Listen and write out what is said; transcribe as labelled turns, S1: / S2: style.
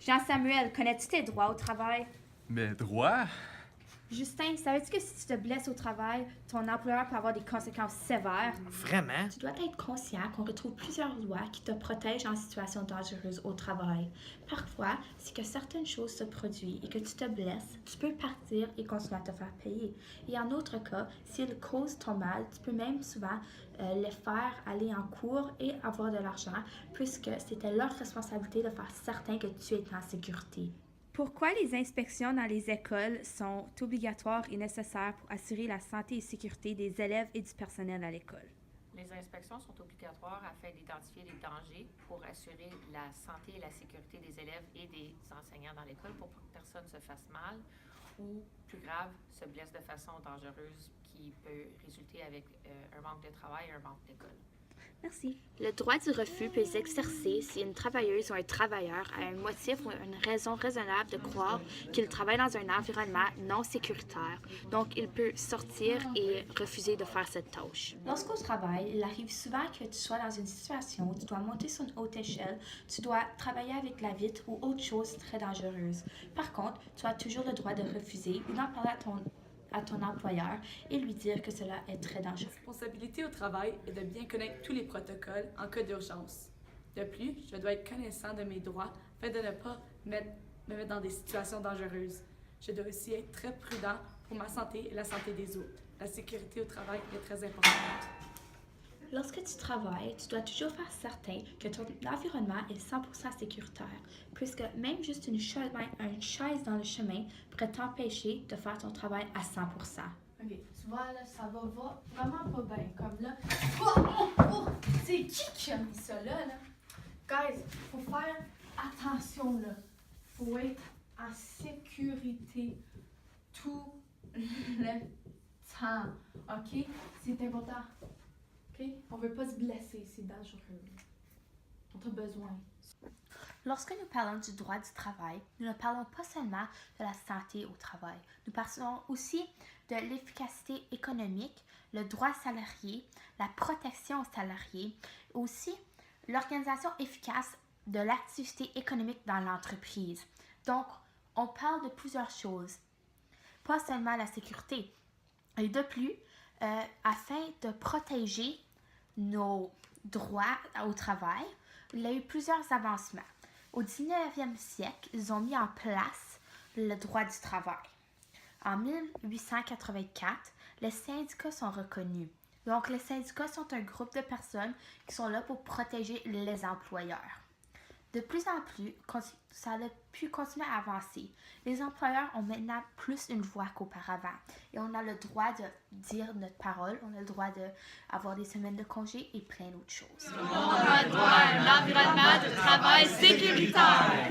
S1: Jean-Samuel, connais-tu tes droits au travail?
S2: Mes droits?
S1: Justin, savais-tu que si tu te blesses au travail, ton employeur peut avoir des conséquences sévères?
S3: Vraiment?
S1: Tu dois être conscient qu'on retrouve plusieurs lois qui te protègent en situation dangereuse au travail. Parfois, si que certaines choses se produisent et que tu te blesses, tu peux partir et continuer à te faire payer. Et en autre cas, s'ils causent ton mal, tu peux même souvent les faire aller en cours et avoir de l'argent, puisque c'était leur responsabilité de faire certain que tu es en sécurité. Pourquoi les inspections dans les écoles sont obligatoires et nécessaires pour assurer la santé et sécurité des élèves et du personnel à l'école?
S4: Les inspections sont obligatoires afin d'identifier les dangers pour assurer la santé et la sécurité des élèves et des enseignants dans l'école pour que personne se fasse mal ou, plus grave, se blesse de façon dangereuse qui peut résulter avec un manque de travail et un manque d'école.
S1: Merci. Le droit du refus peut s'exercer si une travailleuse ou un travailleur a un motif ou une raison raisonnable de croire qu'il travaille dans un environnement non sécuritaire. Donc, il peut sortir et refuser de faire cette tâche. Lorsqu'au travail, il arrive souvent que tu sois dans une situation où tu dois monter sur une haute échelle, tu dois travailler avec la vitre ou autre chose très dangereuse. Par contre, tu as toujours le droit de refuser ou d'en parler à ton employeur et lui dire que cela est très dangereux.
S5: La responsabilité au travail est de bien connaître tous les protocoles en cas d'urgence. De plus, je dois être connaissant de mes droits afin de ne pas me mettre dans des situations dangereuses. Je dois aussi être très prudent pour ma santé et la santé des autres. La sécurité au travail est très importante.
S1: Lorsque tu travailles, tu dois toujours faire certain que ton environnement est 100% sécuritaire, puisque même juste une chaise dans le chemin pourrait t'empêcher de faire ton travail à 100%.
S6: Ok, tu vois, là, ça va vraiment pas bien. Comme là. C'est qui a mis ça là? Guys, faut faire attention là. Faut être en sécurité tout le temps. Ok? C'est important. OK? On veut pas se blesser, c'est dangereux. On a besoin.
S1: Lorsque nous parlons du droit du travail, nous ne parlons pas seulement de la santé au travail. Nous parlons aussi de l'efficacité économique, le droit salarié, la protection aux salariés, aussi l'organisation efficace de l'activité économique dans l'entreprise. Donc, on parle de plusieurs choses, pas seulement la sécurité. Et de plus, afin de protéger nos droits au travail, il y a eu plusieurs avancements. Au 19e siècle, ils ont mis en place le droit du travail. En 1884, les syndicats sont reconnus. Donc, les syndicats sont un groupe de personnes qui sont là pour protéger les employeurs. De plus en plus, ça a pu continuer à avancer. Les employeurs ont maintenant plus une voix qu'auparavant. Et on a le droit de dire notre parole, on a le droit d'avoir des semaines de congé et plein d'autres choses.
S7: On a droit à un environnement de travail sécuritaire.